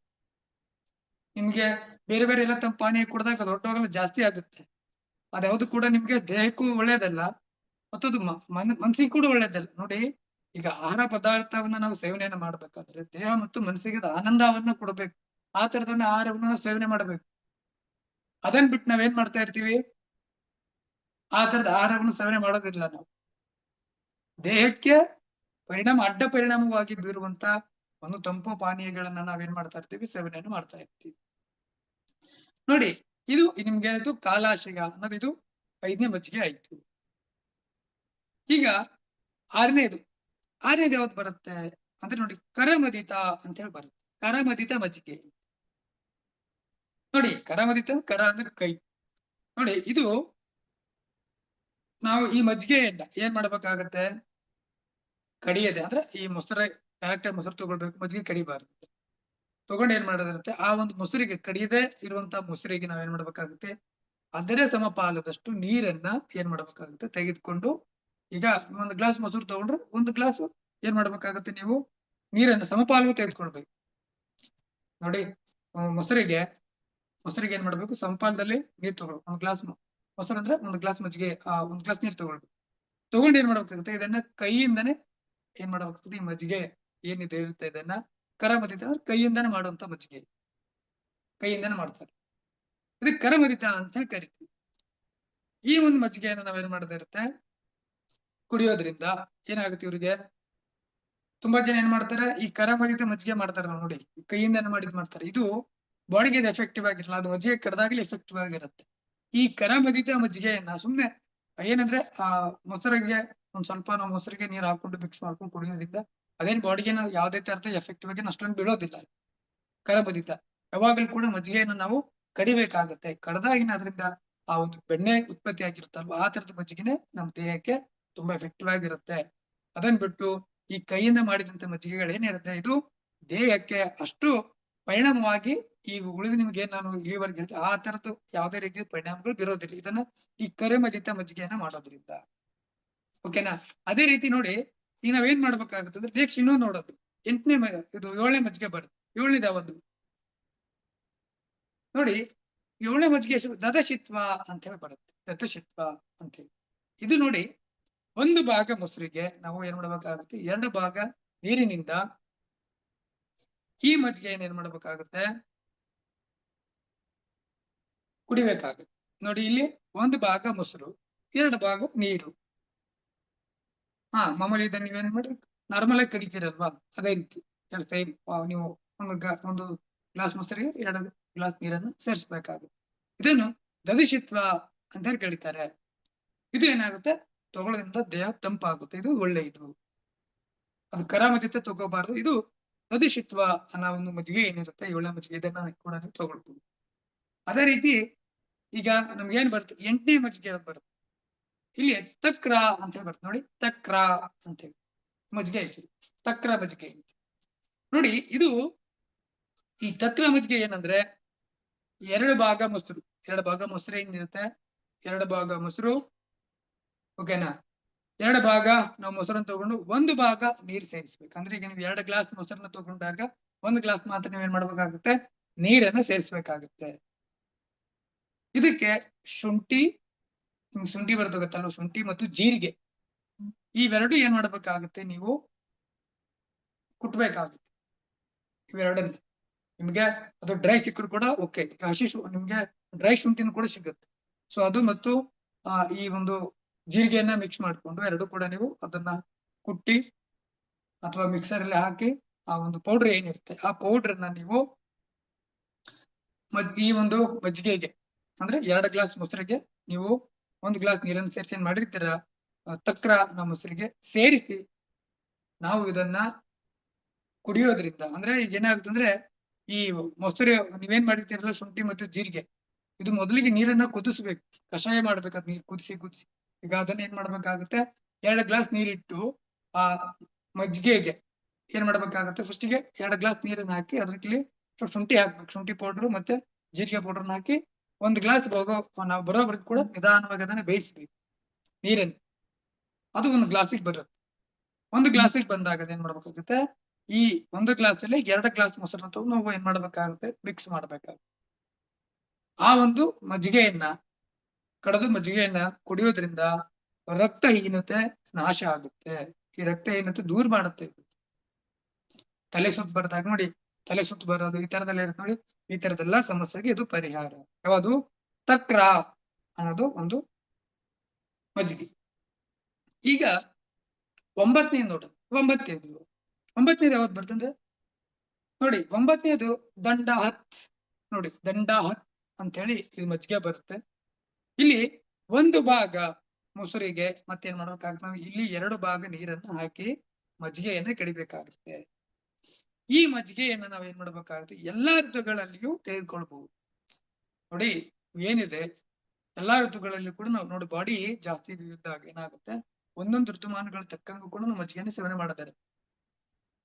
ನಿಮ್ಗೆ ಬೇರೆ ಬೇರೆ ಎಲ್ಲ ತಮ್ಮ ಪಾನೀಯ ಕುಡಿದಾಗ ಅದು ಹೊರಟೋಗಲ್ಲ, ಜಾಸ್ತಿ ಆಗುತ್ತೆ. ಅದ್ಯಾವುದು ಕೂಡ ನಿಮ್ಗೆ ದೇಹಕ್ಕೂ ಒಳ್ಳೇದಲ್ಲ ಮತ್ತದು ಮನಸ್ಸಿಗೆ ಕೂಡ ಒಳ್ಳೇದಲ್ಲ ನೋಡಿ. ಈಗ ಆಹಾರ ಪದಾರ್ಥವನ್ನ ನಾವು ಸೇವನೆಯನ್ನ ಮಾಡ್ಬೇಕಾದ್ರೆ ದೇಹ ಮತ್ತು ಮನಸ್ಸಿಗೆ ಆನಂದವನ್ನ ಕೊಡ್ಬೇಕು, ಆ ತರದನ್ನ ಆಹಾರವನ್ನ ನಾವು ಸೇವನೆ ಮಾಡ್ಬೇಕು. ಅದನ್ ಬಿಟ್ಟು ನಾವೇನ್ ಮಾಡ್ತಾ ಇರ್ತೀವಿ, ಆ ತರದ ಆಹಾರವನ್ನು ಸೇವನೆ ಮಾಡೋದಿಲ್ಲ. ನಾವು ದೇಹಕ್ಕೆ ಅಡ್ಡ ಪರಿಣಾಮವಾಗಿ ಬೀರುವಂತ ಒಂದು ತಂಪು ಪಾನೀಯಗಳನ್ನ ನಾವೇನ್ ಮಾಡ್ತಾ ಇರ್ತೀವಿ, ಸೇವನೆಯನ್ನು ಮಾಡ್ತಾ ಇರ್ತೀವಿ ನೋಡಿ. ಇದು ನಿಮ್ಗೆ ಹೇಳಿದ್ದು ಕಾಲಾಶಯ ಅನ್ನೋದು, ಇದು 5ನೇ ಮಜ್ಜಿಗೆ ಆಯ್ತು. ಈಗ ಆರನೇದು ಯಾವ್ದು ಬರುತ್ತೆ ಅಂದ್ರೆ ನೋಡಿ, ಕರಮದಿತ ಅಂತ ಹೇಳಿ ಬರುತ್ತೆ. ಕರಮದಿತ ಮಜ್ಜಿಗೆ ನೋಡಿ, ಕರಮದಿತ ಕರ ಅಂದ್ರೆ ಕೈ ನೋಡಿ. ಇದು ನಾವು ಈ ಮಜ್ಜಿಗೆಯನ್ನ ಏನ್ ಮಾಡ್ಬೇಕಾಗತ್ತೆ, ಕಡಿಯದೆ ಅಂದ್ರೆ ಈ ಮೊಸರು ಡೈರೆಕ್ಟ್ ಮೊಸರು ತಗೊಳ್ಬೇಕು, ಮಜ್ಜಿಗೆ ಕಡಿಬಾರ್ದು. ತಗೊಂಡು ಏನ್ ಮಾಡೋದಿರುತ್ತೆ, ಆ ಒಂದು ಮೊಸರಿಗೆ ಕಡಿಯದೆ ಇರುವಂತ ಮೊಸರಿಗೆ ನಾವೇನ್ ಮಾಡ್ಬೇಕಾಗುತ್ತೆ, ಅದರ ಸಮಪಾಲದಷ್ಟು ನೀರನ್ನ ಏನ್ ಮಾಡ್ಬೇಕಾಗುತ್ತೆ ತೆಗೆದುಕೊಂಡು, ಈಗ ಒಂದು ಗ್ಲಾಸ್ ಮೊಸರು ತಗೊಂಡ್ರೆ 1 ಗ್ಲಾಸ್ ಏನ್ ಮಾಡ್ಬೇಕಾಗುತ್ತೆ, ನೀವು ನೀರನ್ನ ಸಮಪಾಲು ತೆಗೆದುಕೊಳ್ಬೇಕು ನೋಡಿ. ಮೊಸರಿಗೆ ಏನ್ ಮಾಡ್ಬೇಕು, ಸಮಪಾಲದಲ್ಲಿ ನೀರ್ ತಗೊಳ್ಬೇಕು. 1 ಗ್ಲಾಸ್ ಮೊಸರು ಅಂದ್ರೆ 1 ಗ್ಲಾಸ್ ಮಜ್ಜಿಗೆ 1 ಗ್ಲಾಸ್ ನೀರ್ ತಗೊಳ್ಬೇಕು. ತಗೊಂಡು ಏನ್ ಮಾಡ್ಬೇಕಾಗುತ್ತೆ, ಇದನ್ನ ಕೈಯಿಂದನೇ ಏನ್ ಮಾಡ್ಬೇಕಾಗ್ತದೆ, ಈ ಮಜ್ಜಿಗೆ ಏನಿದೆ ಇರುತ್ತೆ ಇದನ್ನ ಕರಮದಿತ ಅಂದ್ರೆ ಕೈಯಿಂದಾನೆ ಮಾಡುವಂತ ಮಜ್ಜಿಗೆ, ಕೈಯಿಂದಾನೆ ಮಾಡ್ತಾರೆ, ಇದಕ್ಕೆ ಕರಮದಿತ ಅಂತ ಹೇಳಿ ಕರಿತೀವಿ. ಈ ಒಂದು ಮಜ್ಜಿಗೆಯನ್ನು ನಾವೇನ್ ಮಾಡದೇ ಇರುತ್ತೆ ಕುಡಿಯೋದ್ರಿಂದ ಏನಾಗುತ್ತೆ, ಇವ್ರಿಗೆ ತುಂಬಾ ಜನ ಏನ್ ಮಾಡ್ತಾರೆ, ಈ ಕರಮದಿತ ಮಜ್ಜಿಗೆ ಮಾಡ್ತಾರೆ ನೋಡಿ, ಕೈಯಿಂದಾನೆ ಮಾಡಿದ್ ಮಾಡ್ತಾರೆ. ಇದು ಬಾಡಿಗೆ ಎಫೆಕ್ಟಿವ್ ಆಗಿರಲ್ಲ, ಅದು ಮಜ್ಜಿಗೆ ಕಡ್ದಾಗ್ಲೇ ಎಫೆಕ್ಟಿವ್ ಆಗಿರುತ್ತೆ. ಈ ಕರಮದಿತ ಮಜ್ಜಿಗೆಯನ್ನ ಸುಮ್ನೆ ಏನಂದ್ರೆ ಮೊಸರಿಗೆ ಸ್ವಲ್ಪ ನಾವು ಮೊಸರಿಗೆ ನೀರು ಹಾಕೊಂಡು ಮಿಕ್ಸ್ ಮಾಡ್ಕೊಂಡು ಕುಡಿಯೋದ್ರಿಂದ ಅದೇನ್ ಬಾಡಿಗೆ ನಾವು ಯಾವುದೇ ತರದ ಎಫೆಕ್ಟಿವ್ ಆಗಿ ಅಷ್ಟೊಂದು ಬೀಳೋದಿಲ್ಲ. ಕರಮದಿತ ಯಾವಾಗಲೂ ಕೂಡ ಮಜ್ಜಿಗೆಯನ್ನು ನಾವು ಕಡಿಬೇಕಾಗತ್ತೆ, ಕಡ್ದಾಗಿನ ಅದರಿಂದ ಆ ಒಂದು ಬೆಣ್ಣೆ ಉತ್ಪತ್ತಿ ಆಗಿರುತ್ತಲ್ವ ಆ ತರದ ಮಜ್ಜಿಗೆನೆ ನಮ್ಮ ದೇಹಕ್ಕೆ ತುಂಬಾ ಎಫೆಕ್ಟಿವ್ ಆಗಿರುತ್ತೆ. ಅದನ್ ಬಿಟ್ಟು ಈ ಕೈಯಿಂದ ಮಾಡಿದಂತ ಮಜ್ಜಿಗೆಗಳು ಏನಿರುತ್ತೆ ಇದು ದೇಹಕ್ಕೆ ಅಷ್ಟು ಪರಿಣಾಮವಾಗಿ ಈ ಉಳಿದ ನಿಮ್ಗೆ ನಾನು ಇಲ್ಲಿವರೆಗೆ ಹೇಳಿದೆ ಆ ತರದ್ದು ಯಾವುದೇ ರೀತಿಯ ಪರಿಣಾಮಗಳು ಬೀರೋದಿಲ್ಲ ಇದನ್ನ ಈ ಕರಮದಿತ ಮಜ್ಜಿಗೆಯನ್ನ ಮಾಡೋದ್ರಿಂದ. ಓಕೆನಾ. ಅದೇ ರೀತಿ ನೋಡಿ, ಈಗ ನಾವೇನ್ ಮಾಡ್ಬೇಕಾಗುತ್ತೆ ಅಂದ್ರೆ ನೆಕ್ಸ್ಟ್ ಇನ್ನೊಂದು ನೋಡೋದು, 8ನೇ ಇದು 7ನೇ ಮಜ್ಜಿಗೆ ಬರುತ್ತೆ. 7ನೇದು ಯಾವುದು ನೋಡಿ, 7ನೇ ಮಜ್ಜಿಗೆ ದದಶಿತ್ವ ಅಂತ ಹೇಳಿ ಬರುತ್ತೆ. ದದಶಿತ್ವ ಅಂತ ಹೇಳಿ ಇದು ನೋಡಿ, 1 ಭಾಗ ಮೊಸರಿಗೆ ನಾವು ಏನ್ ಮಾಡ್ಬೇಕಾಗುತ್ತೆ, 2 ಭಾಗ ನೀರಿನಿಂದ ಈ ಮಜ್ಜಿಗೆಯನ್ನು ಏನ್ ಮಾಡ್ಬೇಕಾಗುತ್ತೆ ಕುಡಿಬೇಕಾಗುತ್ತೆ ನೋಡಿ. ಇಲ್ಲಿ 1 ಭಾಗ ಮೊಸರು 2 ಭಾಗ ನೀರು. ಮಾಮೂಲಿ ಇದನ್ನ ನೀವೇನ್ ಮಾಡಿ ನಾರ್ಮಲ್ ಆಗಿ ಕಡಿತೀರಲ್ವಾ ಅದೇ ರೀತಿ ಸೇಮ್ ನೀವು ಒಂದು ಗ್ಲಾಸ್ ಮೊಸರಿಗೆ 2 ಗ್ಲಾಸ್ ನೀರನ್ನು ಸೇರಿಸಬೇಕಾಗುತ್ತೆ. ಇದನ್ನು ದವಿಷಿತ್ವ ಅಂತ ಹೇಳಿ ಕರೀತಾರೆ. ಇದು ಏನಾಗುತ್ತೆ, ತಗೊಳ್ಳೋದ್ರಿಂದ ದೇಹ ತಂಪಾಗುತ್ತೆ, ಇದು ಒಳ್ಳೆಯದು. ಅದು ಕರಾಮದಿತ ತಗೋಬಾರ್ದು. ಇದು ದದಿಷಿತ್ವ ಅನ್ನೋ ಒಂದು ಮಜ್ಜಿಗೆ ಏನಿರುತ್ತೆ 7ನೇ ಮಜ್ಜಿಗೆ, ಇದನ್ನ ಕೂಡ ನೀವು ತಗೊಳ್ಬಹುದು. ಅದೇ ರೀತಿ ಈಗ ನಮ್ಗೆ ಏನ್ ಬರುತ್ತೆ, 8ನೇ ಮಜ್ಜಿಗೆ ಬರುತ್ತೆ. ಇಲ್ಲಿ ತಕ್ರ ಅಂತ ಹೇಳಿ ಬರುತ್ತೆ ನೋಡಿ, ತಕ್ರ ಅಂತ ಹೇಳಿ ಮಜ್ಜಿಗೆ ಹೆಸರು, ತಕ್ರ ಮಜ್ಜಿಗೆ ನೋಡಿ. ಇದು ಈ ತಕ್ರ ಮಜ್ಜಿಗೆ ಏನಂದ್ರೆ 2 ಭಾಗ ಮೊಸರು, 2 ಭಾಗ ಮೊಸರು ಏನಿರುತ್ತೆ, 2 ಭಾಗ ಮೊಸರು, ಓಕೆನಾ. 2 ಭಾಗ ನಾವು ಮೊಸರನ್ನ ತಗೊಂಡು 1 ಭಾಗ ನೀರು ಸೇರಿಸ್ಬೇಕು. ಅಂದ್ರೆ ಈಗ ನೀವು 2 ಗ್ಲಾಸ್ ಮೊಸರನ್ನ ತಗೊಂಡಾಗ 1 ಗ್ಲಾಸ್ ಮಾತ್ರ ನೀವ್ ಏನ್ ಮಾಡ್ಬೇಕಾಗುತ್ತೆ, ನೀರನ್ನ ಸೇರಿಸ್ಬೇಕಾಗುತ್ತೆ. ಇದಕ್ಕೆ ಶುಂಠಿ, ಶುಂಠಿ ಬರುತ್ತೆ ಗೊತ್ತಲ್ವ, ಶುಂಠಿ ಮತ್ತು ಜೀರಿಗೆ ಇವೆರಡು ಏನ್ ಮಾಡ್ಬೇಕಾಗುತ್ತೆ, ನೀವು ಕುಟ್ಬೇಕಾಗುತ್ತೆ ಇವೆರಡನ್ನ. ನಿಮ್ಗೆ ಅದು ಡ್ರೈ ಸಿಕ್ಕರು ಕೂಡ ಓಕೆ, ಹಸಿ ನಿಮ್ಗೆ ಡ್ರೈ ಶುಂಠಿನೂ ಕೂಡ ಸಿಗುತ್ತೆ. ಸೊ ಅದು ಮತ್ತು ಈ ಒಂದು ಜೀರಿಗೆಯನ್ನ ಮಿಕ್ಸ್ ಮಾಡ್ಕೊಂಡು ಎರಡು ಕೂಡ ನೀವು ಅದನ್ನ ಕುಟ್ಟಿ ಅಥವಾ ಮಿಕ್ಸರ್ ಅಲ್ಲಿ ಹಾಕಿ ಆ ಒಂದು ಪೌಡರ್ ಏನಿರುತ್ತೆ ಆ ಪೌಡರ್ ಅನ್ನ ನೀವು ಈ ಒಂದು ಮಜ್ಜಿಗೆಗೆ, ಅಂದ್ರೆ 2 ಗ್ಲಾಸ್ ಮೊಸರಿಗೆ ನೀವು 1 ಗ್ಲಾಸ್ ನೀರನ್ನು ಸೇರಿಸಿ ಏನ್ ಮಾಡಿರ್ತೀರ, ತಕ್ರ ಮೊಸರಿಗೆ ಸೇರಿಸಿ ನಾವು ಇದನ್ನ ಕುಡಿಯೋದ್ರಿಂದ, ಅಂದ್ರೆ ಈಗ ಏನಾಗುತ್ತೆ ಅಂದ್ರೆ ಈ ಮೊಸರು ನೀವೇನ್ ಮಾಡಿರ್ತೀರಲ್ಲ ಶುಂಠಿ ಮತ್ತು ಜೀರಿಗೆ, ಇದು ಮೊದಲಿಗೆ ನೀರನ್ನ ಕುದಿಸ್ಬೇಕು, ಕಷಾಯ ಮಾಡ್ಬೇಕು. ನೀರ್ ಕುದಿಸಿ ಈಗ ಅದನ್ನ ಏನ್ ಮಾಡ್ಬೇಕಾಗುತ್ತೆ, 2 ಗ್ಲಾಸ್ ನೀರಿಟ್ಟು ಆ ಮಜ್ಜಿಗೆಗೆ ಏನ್ ಮಾಡ್ಬೇಕಾಗುತ್ತೆ, ಫಸ್ಟಿಗೆ 2 ಗ್ಲಾಸ್ ನೀರನ್ನ ಹಾಕಿ ಅದ್ರಲ್ಲಿ ಶುಂಠಿ ಹಾಕ್ಬೇಕು, ಶುಂಠಿ ಪೌಡರ್ ಮತ್ತೆ ಜೀರಿಗೆ ಪೌಡರ್ನ ಹಾಕಿ 1 ಗ್ಲಾಸ್ ನಾವು ಬರೋವರೆಗೂ ಕೂಡ ನಿಧಾನವಾಗಿ ಅದನ್ನ ಬೇಯಿಸ್ಬೇಕು ನೀರನ್ನು. ಅದು 1 ಗ್ಲಾಸಿಗೆ ಬರುತ್ತೆ. 1 ಗ್ಲಾಸಿಗೆ ಬಂದಾಗ ಏನ್ ಮಾಡ್ಬೇಕಾಗುತ್ತೆ, ಈ 1 ಗ್ಲಾಸ್ ಅಲ್ಲಿ 2 ಗ್ಲಾಸ್ ಮೊಸರನ್ನ ತಗೊಂಡು ನಾವು ಏನ್ ಮಾಡ್ಬೇಕಾಗುತ್ತೆ, ಮಿಕ್ಸ್ ಮಾಡ್ಬೇಕಾಗುತ್ತೆ. ಆ ಒಂದು ಮಜ್ಜಿಗೆಯನ್ನ ಮಜ್ಜಿಗೆಯನ್ನ ಕುಡಿಯೋದ್ರಿಂದ ರಕ್ತಹೀನತೆ ನಾಶ ಆಗುತ್ತೆ. ಈ ರಕ್ತಹೀನತೆ ದೂರ ಮಾಡುತ್ತೆ. ತಲೆ ಸುತ್ತು ಬರ್ದಾಗ ನೋಡಿ, ತಲೆ ಸುತ್ತು ಬರೋದು ಈ ತರದೆಲ್ಲ ಇರುತ್ತೆ ನೋಡಿ, ಈ ತರದೆಲ್ಲ ಸಮಸ್ಯೆಗೆ ಇದು ಪರಿಹಾರ. ಯಾವುದು, ತಕ್ರ ಅನ್ನೋದು ಒಂದು ಮಜ್ಜಿಗೆ. ಈಗ 9ನೇ ನೋಡ್ರಿ, 9ನೇದು ಯಾವತ್ತು ಬರ್ತಂದ್ರೆ ನೋಡಿ, 9ನೇದು ದಂಡಹತ್. ನೋಡಿ ದಂಡಹತ್ ಅಂತ ಹೇಳಿ ಇದು ಮಜ್ಜಿಗೆ ಬರುತ್ತೆ. ಇಲ್ಲಿ 1 ಭಾಗ ಮೊಸರಿಗೆ ಮತ್ತೇನ್ ಮಾಡ್ಬೇಕಾಗುತ್ತೆ, ನಾವು ಇಲ್ಲಿ 2 ಭಾಗ ನೀರನ್ನು ಹಾಕಿ ಮಜ್ಜಿಗೆಯನ್ನ ಕಡಿಬೇಕಾಗುತ್ತೆ. ಈ ಮಜ್ಜಿಗೆಯನ್ನ ನಾವ್ ಏನ್ ಮಾಡ್ಬೇಕಾಗುತ್ತೆ, ಎಲ್ಲಾ ಋತುಗಳಲ್ಲಿಯೂ ತೆಗೆದುಕೊಳ್ಬಹುದು. ನೋಡಿ ಏನಿದೆ, ಎಲ್ಲಾ ಋತುಗಳಲ್ಲಿ ಕೂಡ ನಾವು ನೋಡಿ ಬಾಡಿ ಜಾಸ್ತಿ ಇದ್ದಾಗ ಏನಾಗುತ್ತೆ, ಒಂದೊಂದು ಋತುಮಾನಗಳ ತಕ್ಕಂಗೂ ಕೂಡ ನಾವು ಮಜ್ಜಿಗೆಯನ್ನು ಸೇವನೆ ಮಾಡ್ತಾರೆ.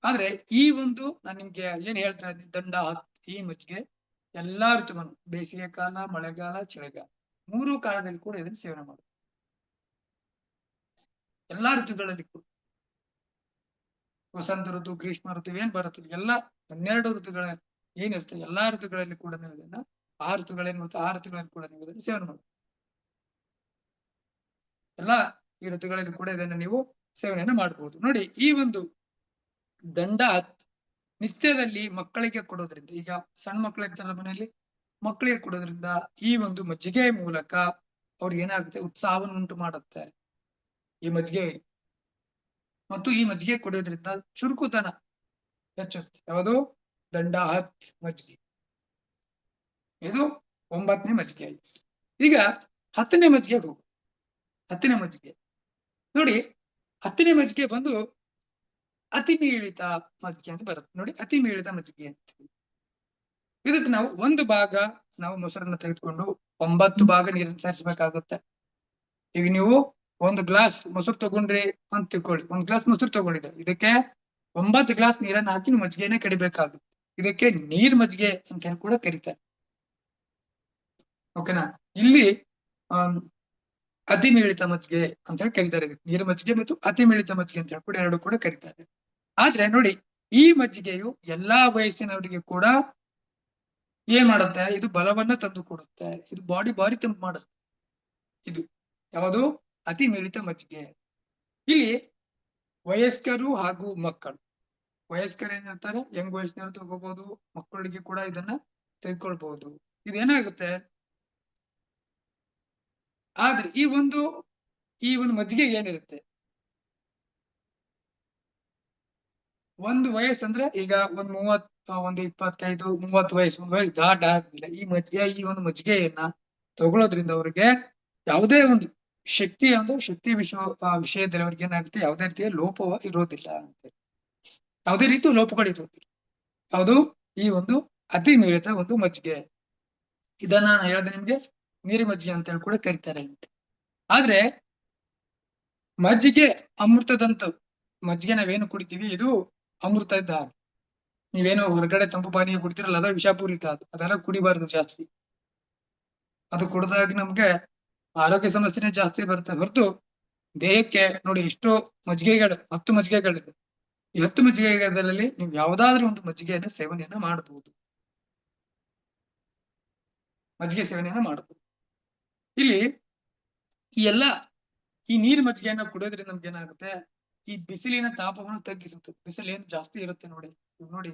ಆದ್ರೆ ಈ ಒಂದು ನಾನ್ ನಿಮ್ಗೆ ಏನ್ ಹೇಳ್ತಾ ಇದ್ದೀನಿ, ದಂಡ ಈ ಮಜ್ಜಿಗೆ ಎಲ್ಲಾ ಋತುಮಾನ, ಬೇಸಿಗೆ ಕಾಲ, ಮಳೆಗಾಲ, ಚಳಿಗಾಲ 3 ಕಾಲದಲ್ಲಿ ಕೂಡ ಇದನ್ನ ಸೇವನೆ ಮಾಡುದು. ಎಲ್ಲಾ ಋತುಗಳಲ್ಲಿ ಕೂಡ, ವಸಂತ ಋತು, ಗ್ರೀಷ್ಮ ಋತು ಏನ್ ಬರುತ್ತೆ, ಎಲ್ಲಾ 12 ಋತುಗಳ ಏನಿರುತ್ತೆ ಎಲ್ಲಾ ಋತುಗಳಲ್ಲಿ ಕೂಡ ನೀವು ಇದನ್ನ, ಆ ಋತುಗಳೇನ್ ಬರುತ್ತೆ ಆ ಋತುಗಳಲ್ಲಿ ಕೂಡ ನೀವು ಇದನ್ನ ಸೇವನೆ ಮಾಡಿ, ಎಲ್ಲಾ ಈ ಋತುಗಳಲ್ಲಿ ಕೂಡ ಇದನ್ನ ನೀವು ಸೇವನೆಯನ್ನ ಮಾಡಬಹುದು. ನೋಡಿ ಈ ಒಂದು ದಂಡ ನಿತ್ಯದಲ್ಲಿ ಮಕ್ಕಳಿಗೆ ಕೊಡೋದ್ರಿಂದ, ಈಗ ಸಣ್ಣ ಮಕ್ಕಳು ಇರ್ತಾರಲ್ಲ ಮನೆಯಲ್ಲಿ, ಮಕ್ಕಳಿಗೆ ಕೊಡೋದ್ರಿಂದ ಈ ಒಂದು ಮಜ್ಜಿಗೆ ಮೂಲಕ ಅವ್ರಿಗೆ ಏನಾಗುತ್ತೆ, ಉತ್ಸಾಹವನ್ನು ಉಂಟು ಮಾಡುತ್ತೆ ಈ ಮಜ್ಜಿಗೆ. ಮತ್ತು ಈ ಮಜ್ಜಿಗೆ ಕುಡಿಯೋದ್ರಿಂದ ಚುರುಕುತನ ಹೆಚ್ಚುತ್ತೆ. ಯಾವುದು, ದಂಡಹತ್ ಮಜ್ಜಿಗೆ. ಇದು 9ನೇ ಮಜ್ಜಿಗೆ ಆಯ್ತು. ಈಗ 10ನೇ ಮಜ್ಜಿಗೆ ಹೋಗು. 10ನೇ ಮಜ್ಜಿಗೆ ನೋಡಿ, 10ನೇ ಮಜ್ಜಿಗೆ ಬಂದು ಅತಿ ಮೀಳಿತ ಮಜ್ಜಿಗೆ ಅಂತ ಬರುತ್ತೆ. ನೋಡಿ ಅತಿ ಮೀಳಿತ ಮಜ್ಜಿಗೆ ಅಂತ, ಇದಕ್ಕೆ ನಾವು 1 ಭಾಗ ನಾವು ಮೊಸರನ್ನ ತೆಗೆದುಕೊಂಡು 9 ಭಾಗ ನೀರನ್ನು ಸೇರಿಸಬೇಕಾಗುತ್ತೆ. ಈಗ ನೀವು 1 ಗ್ಲಾಸ್ ಮೊಸರು ತಗೊಂಡ್ರಿ ಅಂತ ತಿಳ್ಕೊಳ್ಳಿ, 1 ಗ್ಲಾಸ್ ಮೊಸರು ತಗೊಂಡಿದ್ರೆ ಇದಕ್ಕೆ 9 ಗ್ಲಾಸ್ ನೀರನ್ನು ಹಾಕಿ ನೀವು ಮಜ್ಜಿಗೆನೆ ಕಡಿಬೇಕಾಗುತ್ತೆ. ಇದಕ್ಕೆ ನೀರ್ ಮಜ್ಜಿಗೆ ಅಂತ ಹೇಳಿ ಕೂಡ ಕರೀತಾರೆ. ಓಕೆನಾ. ಇಲ್ಲಿ ಅತಿ ಮೀಳಿತ ಮಜ್ಜಿಗೆ ಅಂತ ಹೇಳಿ ಕರೀತಾರೆ. ನೀರು ಮಜ್ಜಿಗೆ ಮತ್ತು ಅತಿ ಮೀಳಿತ ಮಜ್ಜಿಗೆ ಅಂತ ಹೇಳಿ ಕೂಡ ಎರಡು ಕೂಡ ಕರೀತಾರೆ. ಆದ್ರೆ ನೋಡಿ, ಈ ಮಜ್ಜಿಗೆಯು ಎಲ್ಲಾ ವಯಸ್ಸಿನವರಿಗೆ ಕೂಡ ಏನ್ ಮಾಡುತ್ತೆ, ಇದು ಬಲವನ್ನ ತಂದು ಕೊಡುತ್ತೆ, ಇದು ಬಾಡಿ ಭಾರಿ ತಂಪು ಮಾಡುತ್ತೆ. ಇದು ಯಾವುದು, ಅತಿ ಮೀಳಿತ ಮಜ್ಜಿಗೆ. ಇಲ್ಲಿ ವಯಸ್ಕರು ಹಾಗೂ ಮಕ್ಕಳು, ವಯಸ್ಕರು ಏನಿರ್ತಾರೆ ಯಂಗ್ ವಯಸ್ಸಿನವರು ತಗೋಬಹುದು, ಮಕ್ಕಳಿಗೆ ಕೂಡ ಇದನ್ನ ತೆಗೆದುಕೊಳ್ಬಹುದು. ಇದೇನಾಗುತ್ತೆ, ಆದ್ರೆ ಈ ಒಂದು ಮಜ್ಜಿಗೆ ಏನಿರುತ್ತೆ, ಒಂದು ವಯಸ್ಸಂದ್ರೆ ಈಗ ಒಂದ್ 30, ಒಂದು 25, 30 ವಯಸ್ಸು, ಒಂದು ವಯಸ್ಸು ದಾಟ ಆದ್ಮೇಲೆ ಈ ಒಂದು ಮಜ್ಜಿಗೆಯನ್ನ ತಗೊಳ್ಳೋದ್ರಿಂದ ಅವ್ರಿಗೆ ಯಾವುದೇ ಒಂದು ಶಕ್ತಿ ವಿಷಯದಲ್ಲಿ ಅವ್ರಿಗೆ ಏನಾಗುತ್ತೆ, ಯಾವುದೇ ರೀತಿಯ ಲೋಪ ಇರೋದಿಲ್ಲ ಅಂತ, ಯಾವುದೇ ರೀತಿ ಲೋಪಗಳು ಇರೋದಿಲ್ಲ. ಯಾವುದು, ಈ ಒಂದು ಅತಿ ಮೀಳಿತ ಒಂದು ಮಜ್ಜಿಗೆ. ಇದನ್ನ ನಾನು ಹೇಳಿದೆ ನಿಮ್ಗೆ ನೀರು ಮಜ್ಜಿಗೆ ಅಂತ ಹೇಳಿ ಕೂಡ ಕರೀತಾರೆ ಅಂತ. ಆದ್ರೆ ಮಜ್ಜಿಗೆ ಅಮೃತದಂತ ಮಜ್ಜಿಗೆ ನಾವೇನು ಕುಡಿತೀವಿ ಇದು ಅಮೃತ ಇದ್ದ. ನೀವೇನು ಹೊರಗಡೆ ತಂಪು ಪಾನೀಯ ಕುಡಿತಿರಲ್ಲ, ಅದ ವಿಷಪೂರಿತ, ಅದೆಲ್ಲ ಕುಡಿಬಾರ್ದು ಜಾಸ್ತಿ. ಅದು ಕುಡ್ದಾಗ ನಮ್ಗೆ ಆರೋಗ್ಯ ಸಮಸ್ಯೆನೇ ಜಾಸ್ತಿ ಬರುತ್ತೆ ಹೊರತು ದೇಹಕ್ಕೆ ನೋಡಿ ಎಷ್ಟೋ ಮಜ್ಜಿಗೆಗಳು 10 ಮಜ್ಜಿಗೆಗಳಿದೆ. ಈ 10 ಮಜ್ಜಿಗೆಗಳಲ್ಲಿ ನೀವು ಯಾವುದಾದ್ರೂ ಒಂದು ಮಜ್ಜಿಗೆಯನ್ನ ಸೇವನೆಯನ್ನ ಮಾಡಬಹುದು. ಮಜ್ಜಿಗೆ ಸೇವನೆಯನ್ನ ಮಾಡಬಹುದು. ಇಲ್ಲಿ ಈ ಎಲ್ಲಾ ಈ ನೀರು ಮಜ್ಜಿಗೆಯನ್ನ ಕುಡಿಯೋದ್ರಿಂದ ನಮ್ಗೆ ಏನಾಗುತ್ತೆ, ಈ ಬಿಸಿಲಿನ ತಾಪವನ್ನು ತಗ್ಗಿಸುತ್ತೆ. ಬಿಸಿಲು ಏನು ಜಾಸ್ತಿ ಇರುತ್ತೆ ನೋಡಿ. ಇವಾಗ ನೋಡಿ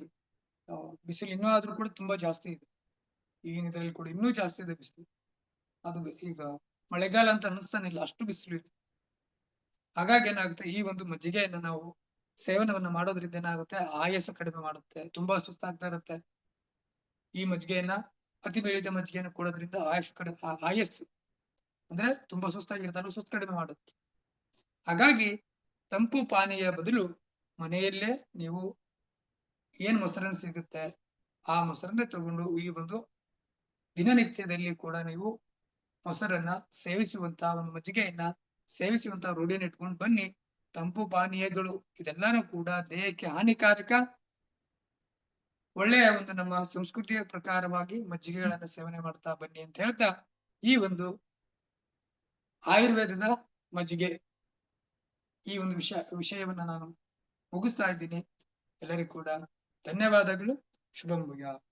ಬಿಸಿಲು ಇನ್ನೂ ಆದ್ರೂ ಕೂಡ ತುಂಬಾ ಜಾಸ್ತಿ ಇದೆ. ಈಗಿನ ಇದ್ರಲ್ಲಿ ಕೂಡ ಇನ್ನೂ ಜಾಸ್ತಿ ಇದೆ ಬಿಸಿಲು. ಅದು ಈಗ ಮಳೆಗಾಲ ಅಂತ ಅನ್ನಿಸ್ತಾನೆ ಇಲ್ಲ, ಅಷ್ಟು ಬಿಸಿಲು ಇದೆ. ಹಾಗಾಗಿ ಏನಾಗುತ್ತೆ, ಈ ಒಂದು ಮಜ್ಜಿಗೆಯನ್ನ ನಾವು ಸೇವನವನ್ನ ಮಾಡೋದ್ರಿಂದ ಏನಾಗುತ್ತೆ, ಆಯಾಸ ಕಡಿಮೆ ಮಾಡುತ್ತೆ. ತುಂಬಾ ಸುಸ್ತಾಗ್ತಾ ಇರುತ್ತೆ. ಈ ಮಜ್ಜಿಗೆಯನ್ನ ಅತಿ ಬೇಳಿದ ಮಜ್ಜಿಗೆಯನ್ನ ಕೊಡೋದ್ರಿಂದ ಆಯಸ್ಸು ಅಂದ್ರೆ ತುಂಬಾ ಸುಸ್ತಾಗಿರ್ತಾರೋ ಸುಸ್ತು ಕಡಿಮೆ ಮಾಡುತ್ತೆ. ಹಾಗಾಗಿ ತಂಪು ಪಾನೀಯ ಬದಲು ಮನೆಯಲ್ಲೇ ನೀವು ಏನ್ ಮೊಸರನ್ನ ಸಿಗುತ್ತೆ ಆ ಮೊಸರನ್ನೇ ತಗೊಂಡು ಈ ಒಂದು ದಿನನಿತ್ಯದಲ್ಲಿ ಕೂಡ ನೀವು ಮೊಸರನ್ನ ಸೇವಿಸುವಂತಹ ಒಂದು ಮಜ್ಜಿಗೆಯನ್ನ ಸೇವಿಸುವಂತಹ ರೂಢಿಯನ್ನು ಇಟ್ಕೊಂಡು ಬನ್ನಿ. ತಂಪು ಪಾನೀಯಗಳು ಇದೆಲ್ಲಾನು ಕೂಡ ದೇಹಕ್ಕೆ ಹಾನಿಕಾರಕ. ಒಳ್ಳೆಯ ಒಂದು ನಮ್ಮ ಸಂಸ್ಕೃತಿಯ ಪ್ರಕಾರವಾಗಿ ಮಜ್ಜಿಗೆಗಳನ್ನ ಸೇವನೆ ಮಾಡ್ತಾ ಬನ್ನಿ ಅಂತ ಹೇಳ್ತಾ ಈ ಒಂದು ಆಯುರ್ವೇದದ ಮಜ್ಜಿಗೆ ಈ ಒಂದು ವಿಷಯವನ್ನ ನಾನು ಮುಗಿಸ್ತಾ ಇದ್ದೀನಿ. ಎಲ್ಲರಿಗೂ ಕೂಡ ಧನ್ಯವಾದಗಳು. ಶುಭಂ ಭೂಯಾತ್.